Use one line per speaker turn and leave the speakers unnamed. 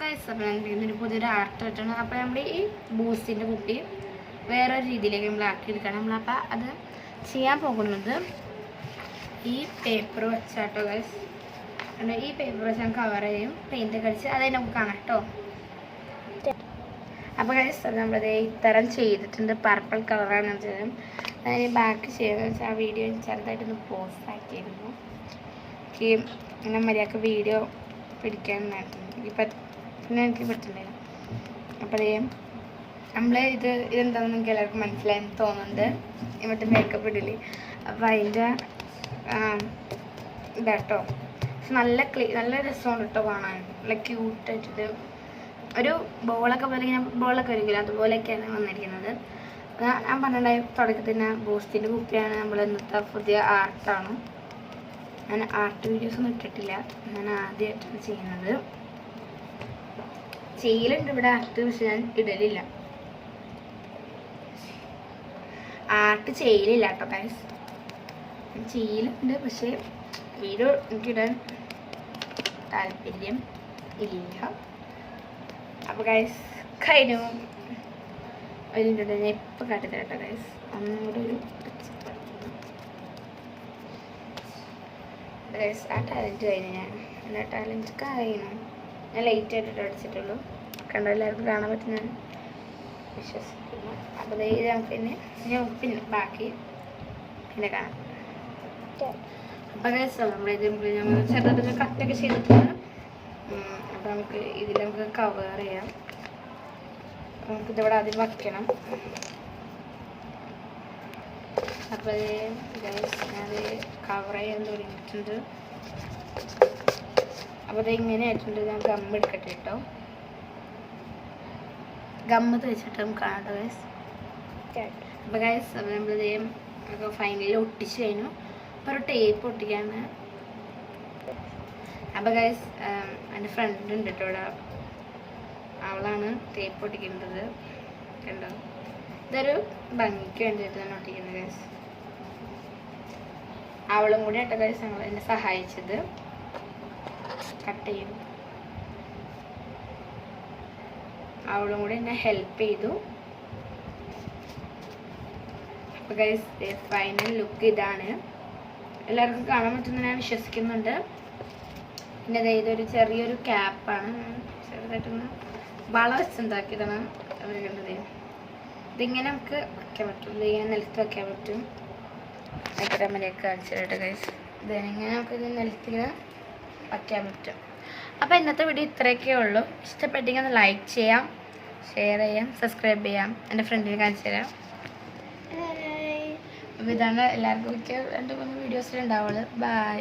ഇതിന് പുതിയൊരു ആർട്ട് വെച്ചാണ്. അപ്പോൾ നമ്മൾ ഈ ബൂസ്റ്റിൻ്റെ കുപ്പി വേറൊരു രീതിയിലേക്ക് നമ്മൾ ആക്കിയെടുക്കണം. നമ്മളപ്പോൾ അത് ചെയ്യാൻ പോകുന്നത് ഈ പേപ്പർ വെച്ചാട്ടോ ഗൈസ്. ഈ പേപ്പർ വെച്ച് ഞാൻ കവർ ചെയ്യും, പെയിൻ്റ് അടിച്ച് അത് നമുക്ക് കാണാം കേട്ടോ. അപ്പോൾ ഗൈസ് അത് നമ്മളത് ഇത്തരം ചെയ്തിട്ടുണ്ട്. പർപ്പിൾ കളറാണ് ചെയ്തത്. അതിന് ബാക്ക് ചെയ്യുന്നത് വെച്ചാൽ ആ വീഡിയോ ചെറുതായിട്ടൊന്ന് പോസ്റ്റ് ആക്കിയിരുന്നു. എനിക്ക് ഇങ്ങനെ മര്യാദക്ക് വീഡിയോ പിടിക്കാനായിരുന്നു. പിന്നെ എനിക്ക് പറ്റുന്നില്ല. അപ്പോൾ അതേ നമ്മൾ ഇതെന്താണെന്ന് എനിക്ക് എല്ലാവർക്കും മനസ്സിലായെന്ന് തോന്നുന്നുണ്ട്. ഇവിടുത്തെ മേക്കപ്പ് ഇടില്ലേ, അപ്പോൾ അതിൻ്റെ ഇതാട്ടോ. നല്ല രസമുണ്ട് കേട്ടോ കാണാൻ. നല്ല ക്യൂട്ടായിട്ടിട്ട് ഒരു ബോളൊക്കെ പോലെ ഇങ്ങനെ ബോളൊക്കെ വരികില്ല, അതുപോലെയൊക്കെയാണ് വന്നിരിക്കുന്നത്. ഞാൻ പറഞ്ഞിട്ടുണ്ടായി തുടക്കത്തിന് ബൂസ്റ്റിൻ്റെ കുപ്പിയാണ് നമ്മൾ ഇന്നത്തെ പുതിയ ആർട്ടാണ്. ഞാൻ ആർട്ട് വീഡിയോസ് ഒന്നും ഇട്ടിട്ടില്ല, ഞാൻ ആദ്യമായിട്ടാണ് ചെയ്യുന്നത്. ചെയ്യലുണ്ട് ഇവിടെ ആർട്ട്, പക്ഷെ ഞാൻ ഇടലില്ല. ആർട്ട് ചെയ്യലില്ല കേട്ടോ ഗൈസ്. ചെയ്യലുണ്ട്, പക്ഷേ വീഡിയോ എനിക്കിടാൻ താല്പര്യം ഇല്ല. അപ്പോൾ ഗൈസ് കഴിഞ്ഞു. അതിൻ്റെ ഞാൻ ഇപ്പം കാട്ടിത്തരട്ടോ ഗൈസ്. ഒന്നുകൂടെ ഒരു ഗൈസ് ആ ടാലൻറ്റ് കഴിഞ്ഞു. എൻ്റെ ടാലൻറ്റ് കഴിഞ്ഞു. ഞാൻ ലേറ്റ് ആയിട്ടിട്ട് അടിച്ചിട്ടുള്ളൂ. കണ്ടോ, എല്ലാവർക്കും കാണാൻ പറ്റും ഞാൻ വിശ്വസിക്കുന്നു. അപ്പോൾ ഇത് നമുക്ക് പിന്നെ ബാക്കി പിന്നെ കാണാം. അപ്പോൾ ഗൈസ് നമ്മളിത് ചെറുതായിട്ട് കട്ടൊക്കെ ചെയ്തിട്ടുണ്ട്. അപ്പോൾ നമുക്ക് നമുക്ക് കവർ ചെയ്യാം. നമുക്കിതിവിടെ ആദ്യം വയ്ക്കണം. അപ്പോൾ ഞാനത് കവർ ചെയ്യാൻ തുടങ്ങിയിട്ടുണ്ട്. അപ്പോൾ ഇങ്ങനെ ആയിട്ടുണ്ട്. ഞാൻ ഗമ്മ് എടുക്കട്ടെ കേട്ടോ. ഗമ്മ് തേച്ചിട്ട് നമുക്ക് കാണാം ഗൈസ്. അപ്പോൾ ഗൈസ് അപ്പോൾ നമ്മളിത് ഫൈനലി ഒട്ടിച്ച് കഴിഞ്ഞു. അപ്പോൾ ഒരു ടേപ്പ് ഒട്ടിക്കാണ്. അപ്പോൾ ഗൈസ് എൻ്റെ ഫ്രണ്ട് ഉണ്ട് കേട്ടോ ഇവിടെ. അവളാണ് ടേപ്പ് ഒട്ടിക്കുന്നത്. കണ്ടോ, ഇതൊരു ഭംഗിക്ക് വേണ്ടിയിട്ടാണ് ഒട്ടിക്കുന്നത് ഗൈസ്. അവളും കൂടി ആട്ടോ ഗൈസ് ഞങ്ങൾ എന്നെ സഹായിച്ചത്. കട്ട് ചെയ്തു. അവളും കൂടി എന്നെ ഹെൽപ്പ് ചെയ്തു. അപ്പോൾ ഗൈസ് ഫൈനൽ ലുക്ക് ഇതാണ്. എല്ലാവർക്കും കാണാൻ പറ്റുമെന്ന് ഞാൻ വിശ്വസിക്കുന്നുണ്ട്. പിന്നെ ഇതൊരു ചെറിയൊരു ക്യാപ്പാണ്. ചെറുതായിട്ടൊന്ന് വള വെച്ചുണ്ടാക്കിയതാണ് അവർ കണ്ടത്. ഇതിങ്ങനെ നമുക്ക് വയ്ക്കാൻ പറ്റും. ഇതിങ്ങനെ നിലത്ത് വയ്ക്കാൻ പറ്റും. ആയിക്കോട്ടെ അമ്മയൊക്കെ കാണിച്ചിട്ട് ഗൈസ്. ഇതിങ്ങനെ നമുക്ക് നിലത്തിൽ വയ്ക്കാൻ പറ്റും. അപ്പോൾ ഇന്നത്തെ വീഡിയോ ഇത്രയൊക്കെ ഉള്ളൂ. ഇഷ്ടപ്പെട്ടെങ്കിൽ ഒന്ന് ലൈക്ക് ചെയ്യാം, ഷെയർ ചെയ്യാം, സബ്സ്ക്രൈബ് ചെയ്യാം. എൻ്റെ ഫ്രണ്ടിനെ കാണിച്ചു തരാം. അപ്പോൾ ഇതാണ് എല്ലാവർക്കും 2-3 വീഡിയോസിലുണ്ടാവുള്ളൂ. ബൈ.